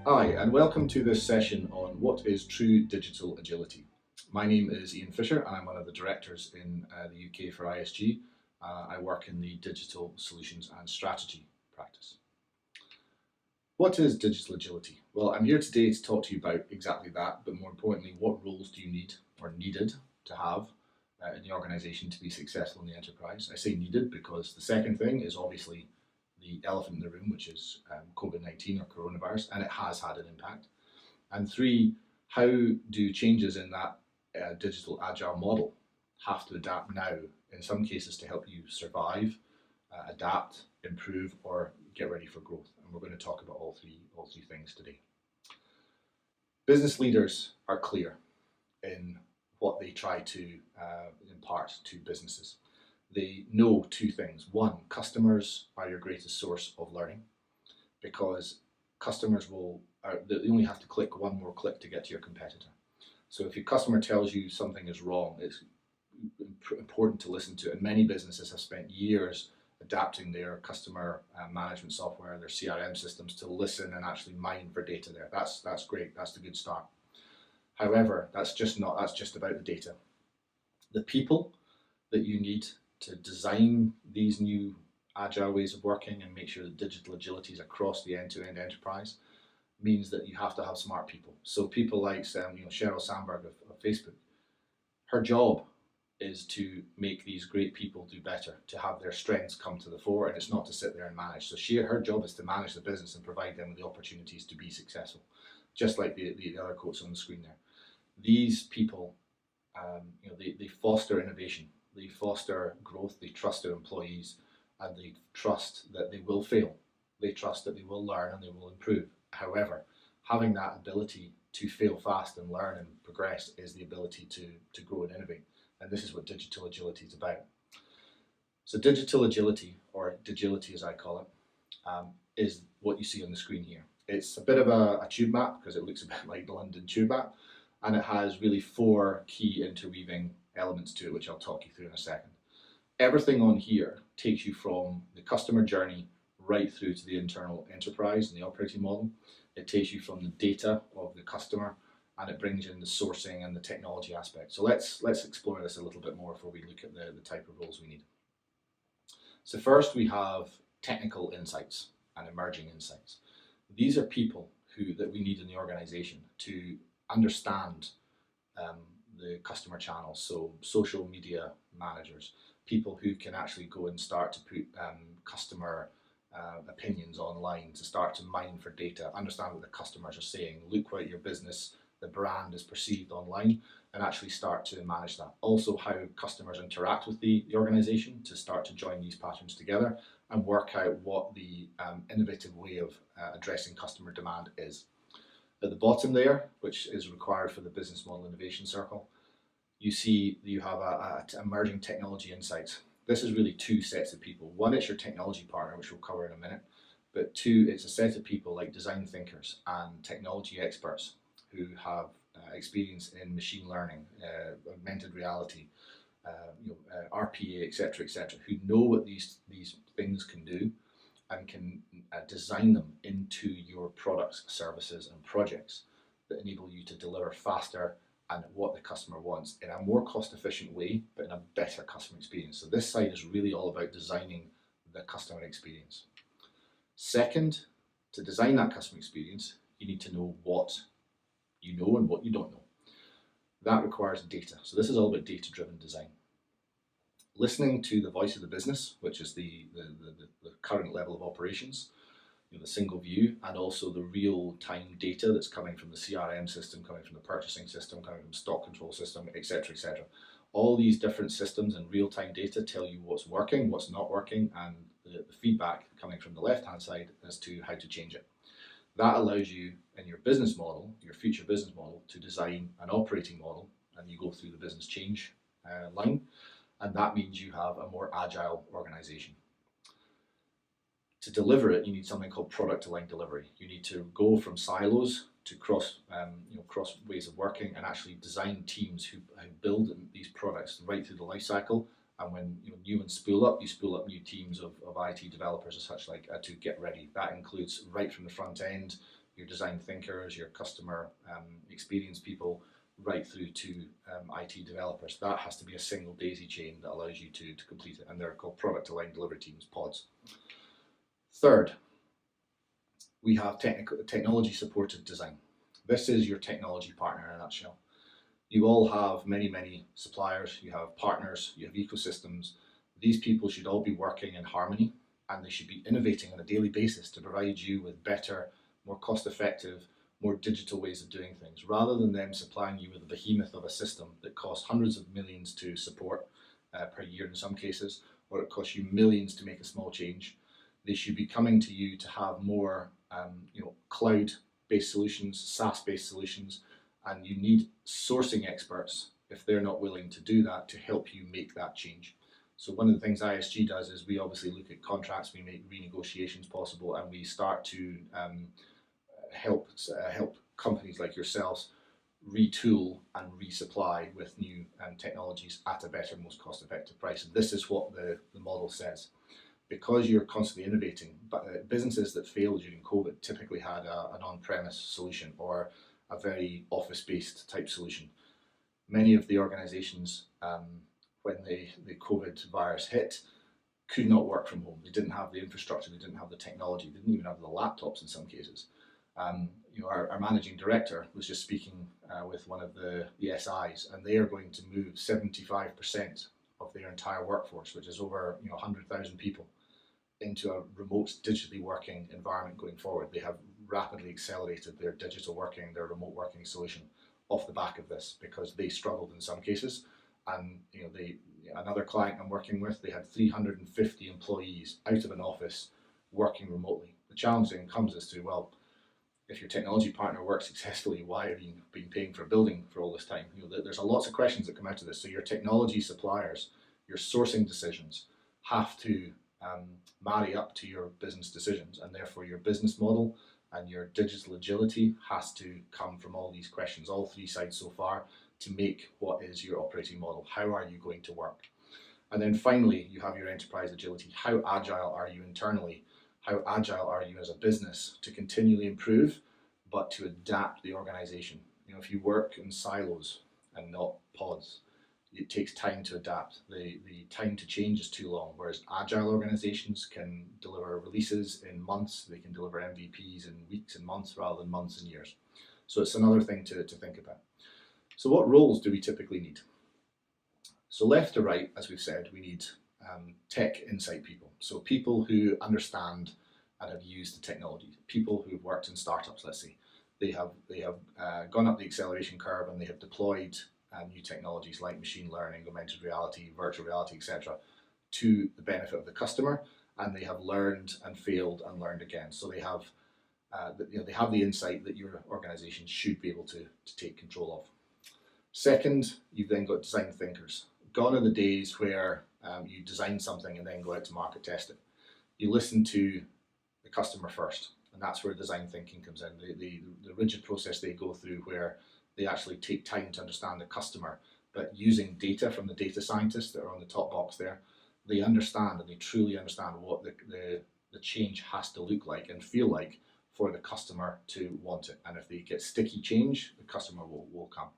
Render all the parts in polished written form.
Hi, and welcome to this session on what is true digital agility. My name is Iain Fisher, and I'm one of the directors in the UK for ISG. I work in the digital solutions and strategy practice. What is digital agility? Well, I'm here today to talk to you about exactly that, but more importantly, what roles do you need or needed to have in the organisation to be successful in the enterprise? I say needed because the second thing is obviously the elephant in the room, which is COVID-19 or coronavirus, and it has had an impact. And three, how do changes in that digital agile model have to adapt now, in some cases to help you survive, adapt, improve, or get ready for growth? And we're going to talk about all three things today. Business leaders are clear in what they try to impart to businesses. They know two things. One, customers are your greatest source of learning, because customers they only have to click one more click to get to your competitor. So if your customer tells you something is wrong, it's important to listen to it. And many businesses have spent years adapting their customer management software, their CRM systems, to listen and actually mine for data there. That's great. That's a good start. However, that's just about the data. The people that you need to design these new agile ways of working and make sure that digital agility is across the end-to-end enterprise means that you have to have smart people. So people like Sheryl Sandberg of Facebook, her job is to make these great people do better, to have their strengths come to the fore, and it's not to sit there and manage. So her job is to manage the business and provide them with the opportunities to be successful, just like the other quotes on the screen there. These people, they foster innovation, they foster growth, they trust their employees, and they trust that they will fail. They trust that they will learn and they will improve. However, having that ability to fail fast and learn and progress is the ability to grow and innovate. And this is what digital agility is about. So digital agility, or Digility as I call it, is what you see on the screen here. It's a bit of a tube map because it looks a bit like the London tube map, and it has really four key interweaving elements to it, which I'll talk you through in a second. Everything on here takes you from the customer journey right through to the internal enterprise and the operating model. It takes you from the data of the customer, and it brings in the sourcing and the technology aspect. So let's explore this a little bit more before we look at the type of roles we need. So first we have technical insights and emerging insights. These are people that we need in the organization to understand the customer channels, so social media managers, people who can actually go and start to put customer opinions online, to start to mine for data, understand what the customers are saying, look what your business, the brand is perceived online, and actually start to manage that. Also how customers interact with the organization, to start to join these patterns together and work out what the innovative way of addressing customer demand is. At the bottom there, which is required for the business model innovation circle, you see you have emerging technology insights. This is really two sets of people. One is your technology partner, which we'll cover in a minute, but two, it's a set of people like design thinkers and technology experts who have experience in machine learning, augmented reality, RPA, etc., who know what these things can do and can design them into your products, services, and projects that enable you to deliver faster and what the customer wants in a more cost-efficient way, but in a better customer experience. So this side is really all about designing the customer experience. Second, to design that customer experience, you need to know what you know and what you don't know. That requires data. So this is all about data-driven design. Listening to the voice of the business, which is the current level of operations, the single view, and also the real-time data that's coming from the CRM system, coming from the purchasing system, coming from the stock control system, etc., etc. All these different systems and real-time data tell you what's working, what's not working, and the feedback coming from the left-hand side as to how to change it. That allows you in your business model, your future business model, to design an operating model, and you go through the business change line, and that means you have a more agile organization. To deliver it, you need something called product-aligned delivery. You need to go from silos to cross ways of working and actually design teams who build these products right through the life cycle. And when new ones spool up, you spool up new teams of IT developers and such like to get ready. That includes right from the front end your design thinkers, your customer experience people, right through to IT developers. That has to be a single daisy chain that allows you to complete it, and they're called product aligned delivery teams, pods. Third, we have technology supported design. This is your technology partner in a nutshell. You all have many suppliers, you have partners, you have ecosystems. These people should all be working in harmony, and they should be innovating on a daily basis to provide you with better, more cost effective, more digital ways of doing things, rather than them supplying you with a behemoth of a system that costs hundreds of millions to support per year in some cases, or it costs you millions to make a small change. They should be coming to you to have more cloud-based solutions, SaaS-based solutions, and you need sourcing experts, if they're not willing to do that, to help you make that change. So one of the things ISG does is we obviously look at contracts, we make renegotiations possible, and we start to help companies like yourselves retool and resupply with new technologies at a better, most cost-effective price. And this is what the model says. Because you're constantly innovating, but businesses that failed during COVID typically had an on-premise solution or a very office-based type solution. Many of the organizations, when the COVID virus hit, could not work from home. They didn't have the infrastructure, they didn't have the technology, they didn't even have the laptops in some cases. Our managing director was just speaking with one of the SIs, and they are going to move 75% of their entire workforce, which is over 100,000 people, into a remote digitally working environment going forward. They have rapidly accelerated their digital working, their remote working solution off the back of this, because they struggled in some cases. And another client I'm working with, they had 350 employees out of an office working remotely. The challenge then comes as to, well, if your technology partner works successfully, why have you been paying for a building for all this time? There's lots of questions that come out of this. So your technology suppliers, your sourcing decisions have to marry up to your business decisions, and therefore your business model and your digital agility has to come from all these questions, all three sides so far, to make what is your operating model. How are you going to work? And then finally, you have your enterprise agility. How agile are you internally? How agile are you as a business to continually improve, but to adapt the organization? If you work in silos and not pods, it takes time to adapt. The time to change is too long, whereas agile organizations can deliver releases in months, they can deliver MVPs in weeks and months rather than months and years. So it's another thing to think about. So what roles do we typically need? So left to right, as we've said, we need tech insight people. So people who understand and have used the technology. People who've worked in startups, let's say. They have gone up the acceleration curve and they have deployed new technologies like machine learning, augmented reality, virtual reality, etc., to the benefit of the customer, and they have learned and failed and learned again. So they have the insight that your organization should be able to take control of. Second, you've then got design thinkers. Gone are the days where you design something and then go out to market test it. You listen to the customer first, and that's where design thinking comes in. The rigid process they go through, where they actually take time to understand the customer, but using data from the data scientists that are on the top box there, they understand, and they truly understand what the change has to look like and feel like for the customer to want it. And if they get sticky change, the customer will come.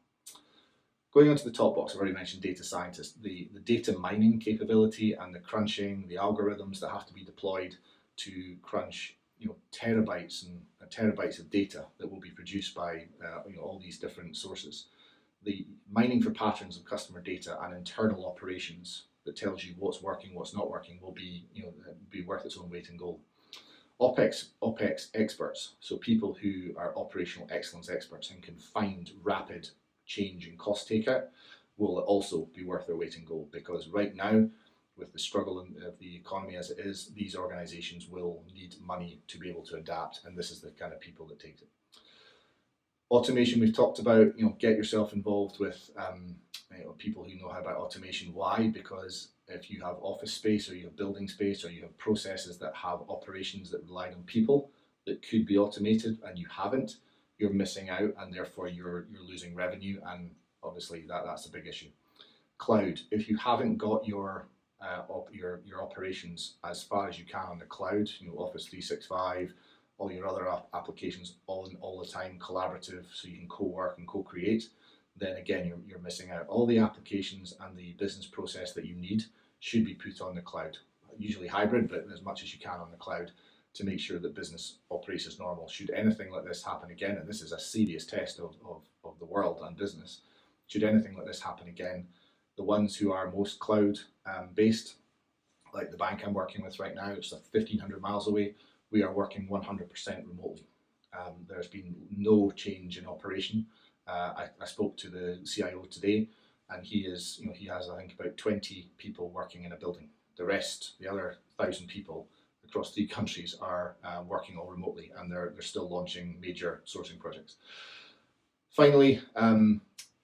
Going on to the top box, I've already mentioned data scientists. The data mining capability and the crunching, the algorithms that have to be deployed to crunch terabytes and terabytes of data that will be produced by all these different sources. The mining for patterns of customer data and internal operations that tells you what's working, what's not working, will be worth its own weight in gold. OpEx experts, so people who are operational excellence experts and can find rapid change and cost takeout, will also be worth their weight in gold, because right now, with the struggle of the economy as it is, these organizations will need money to be able to adapt, and this is the kind of people that take it. Automation, we've talked about, get yourself involved with people who know how about automation. Why? Because if you have office space, or you have building space, or you have processes that have operations that rely on people that could be automated and you haven't, you're missing out, and therefore you're losing revenue, and obviously that's a big issue. Cloud, if you haven't got your operations as far as you can on the cloud, Office 365, all your other applications on all the time, collaborative, so you can co-work and co-create, then again, you're missing out. All the applications and the business process that you need should be put on the cloud, usually hybrid, but as much as you can on the cloud, to make sure that business operates as normal. Should anything like this happen again, and this is a serious test of the world and business, should anything like this happen again, the ones who are most cloud based, like the bank I'm working with right now, it's 1,500 miles away, we are working 100% remotely. There's been no change in operation. I spoke to the CIO today, and he has I think about 20 people working in a building. The rest, the other 1,000 people across 3 countries, are working all remotely, and they're still launching major sourcing projects. Finally,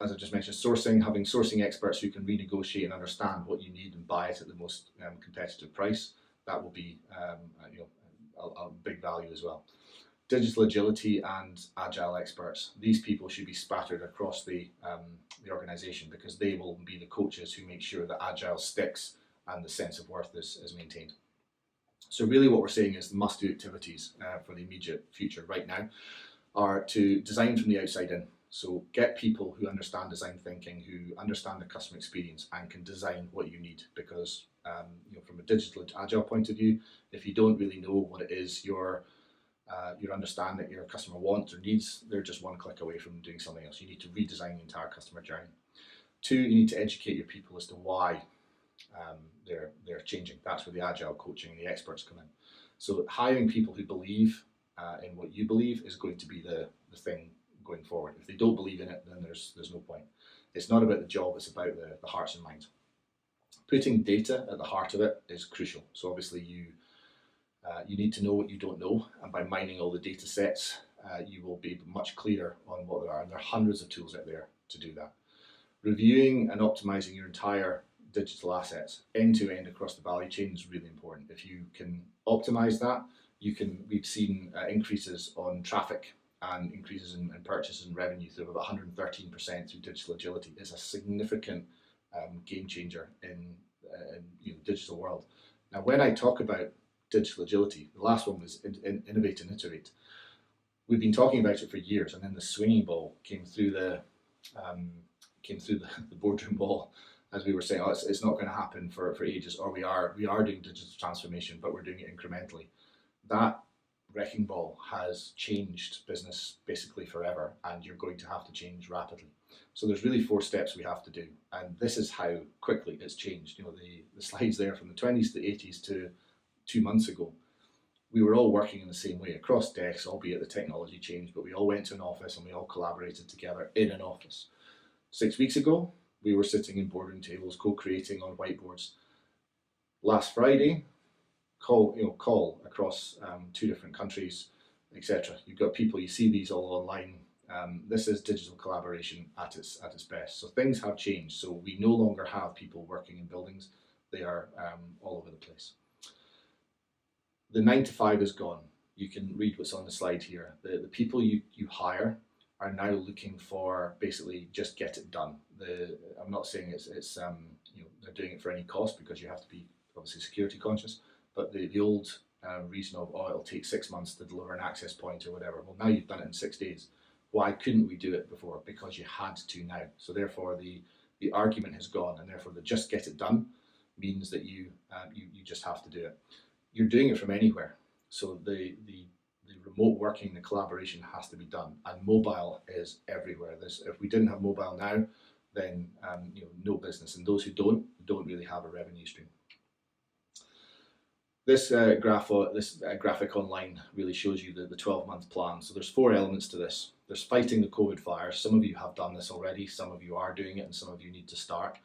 as I just mentioned, having sourcing experts who can renegotiate and understand what you need and buy it at the most competitive price, that will be a big value as well. Digital agility and agile experts, these people should be spattered across the organization, because they will be the coaches who make sure that agile sticks and the sense of worth is maintained. So really what we're saying is the must-do activities for the immediate future right now are to design from the outside in. So get people who understand design thinking, who understand the customer experience and can design what you need, because from a digital agile point of view, if you don't really know what it is you're understanding your customer wants or needs, they're just one click away from doing something else. You need to redesign the entire customer journey. 2, you need to educate your people as to why they're changing. That's where the agile coaching and the experts come in. So hiring people who believe in what you believe is going to be the thing going forward. If they don't believe in it, then there's no point. It's not about the job, it's about the hearts and minds. Putting data at the heart of it is crucial. So obviously you need to know what you don't know, and by mining all the data sets, you will be much clearer on what there are, and there are hundreds of tools out there to do that. Reviewing and optimizing your entire digital assets end to end across the value chain is really important. If you can optimize that, we've seen increases on traffic and increases in purchases and revenue through about 113% through digital agility. It's a significant game changer in the digital world. Now, when I talk about digital agility, the last one was innovate and iterate. We've been talking about it for years, and then the swinging ball came through the boardroom wall, as we were saying, it's not going to happen for ages, or we are doing digital transformation, but we're doing it incrementally. That wrecking ball has changed business basically forever, and you're going to have to change rapidly. So there's really 4 steps we have to do, and this is how quickly it's changed. The slides there from the 20s to the 80s to 2 months ago, we were all working in the same way across desks, albeit the technology changed, but we all went to an office and we all collaborated together in an office. 6 weeks ago, we were sitting in boardroom tables, co-creating on whiteboards. Last Friday, call across 2 different countries, etc. You've got people, you see these all online. This is digital collaboration at its best. So things have changed. So we no longer have people working in buildings. They are all over the place. The 9 to 5 is gone. You can read what's on the slide here. The people you hire are now looking for basically just get it done. I'm not saying it's they're doing it for any cost, because you have to be obviously security conscious, but the old reason of, it'll take 6 months to deliver an access point or whatever. Well, now you've done it in 6 days. Why couldn't we do it before? Because you had to now. So therefore the argument has gone, and therefore the just get it done means that you just have to do it. You're doing it from anywhere. So the remote working, the collaboration has to be done, and mobile is everywhere. If we didn't have mobile now, then no business, and those who don't really have a revenue stream. This graphic online really shows you the 12-month plan. So there's 4 elements to this. There's fighting the COVID fires. Some of you have done this already, some of you are doing it, and some of you need to start.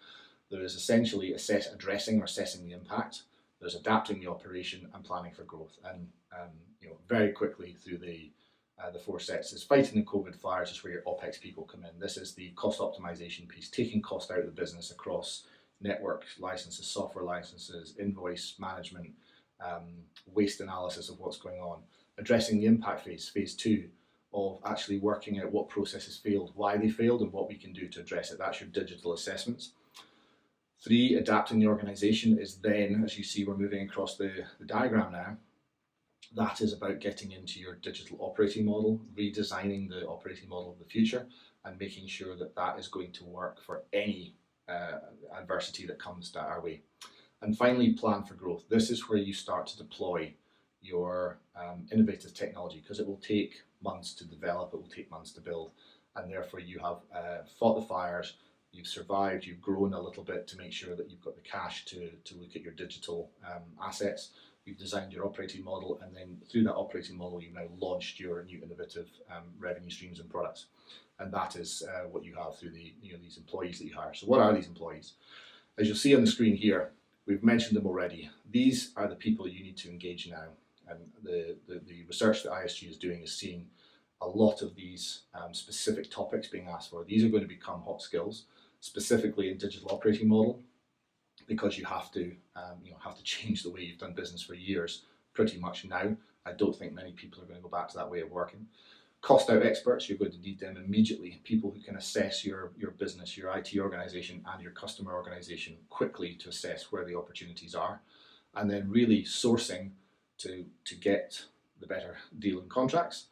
There is essentially addressing or assessing the impact. There's adapting the operation and planning for growth. And very quickly through the 4 sets is fighting the COVID fires, is where your OPEX people come in. This is the cost optimization piece, taking cost out of the business across network licenses, software licenses, invoice management, waste analysis of what's going on. Addressing the impact phase 2 of actually working out what processes failed, why they failed, and what we can do to address it. That's your digital assessments. 3, adapting the organization is then, as you see, we're moving across the diagram now. That is about getting into your digital operating model, redesigning the operating model of the future, and making sure that that is going to work for any adversity that comes our way. And finally, plan for growth. This is where you start to deploy your innovative technology, because it will take months to develop, it will take months to build, and therefore you have fought the fires, you've survived, you've grown a little bit to make sure that you've got the cash to look at your digital assets, you've designed your operating model, and then through that operating model you've now launched your new innovative revenue streams and products. And that is what you have through these employees that you hire. So what are these employees? As you'll see on the screen here, we've mentioned them already. These are the people you need to engage now. And the research that ISG is doing is seeing a lot of these specific topics being asked for. These are going to become hot skills, specifically in digital operating model, because you have to change the way you've done business for years pretty much now. I don't think many people are going to go back to that way of working. Cost out experts, you're going to need them immediately. People who can assess your business, your IT organization and your customer organization quickly to assess where the opportunities are. And then really sourcing to get the better deal in contracts.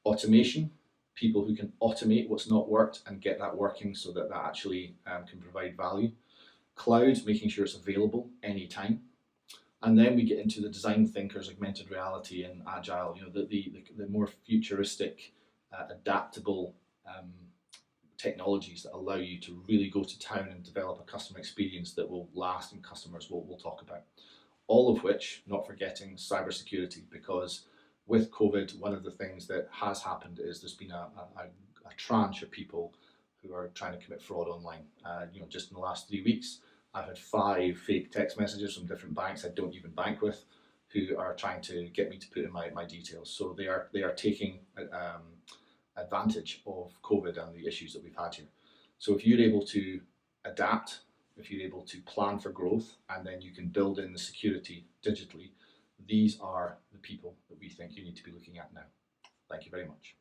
Automation, people who can automate what's not worked and get that working so that that actually can provide value. Cloud, making sure it's available anytime. And then we get into the design thinkers, augmented reality and agile, the more futuristic, adaptable technologies that allow you to really go to town and develop a customer experience that will last and customers will talk about. All of which, not forgetting cybersecurity, because with COVID, one of the things that has happened is there's been a tranche of people who are trying to commit fraud online. Just in the last 3 weeks, I've had 5 fake text messages from different banks I don't even bank with, who are trying to get me to put in my details. So they are taking advantage of COVID and the issues that we've had here. So if you're able to adapt, if you're able to plan for growth, and then you can build in the security digitally, these are the people that we think you need to be looking at now. Thank you very much.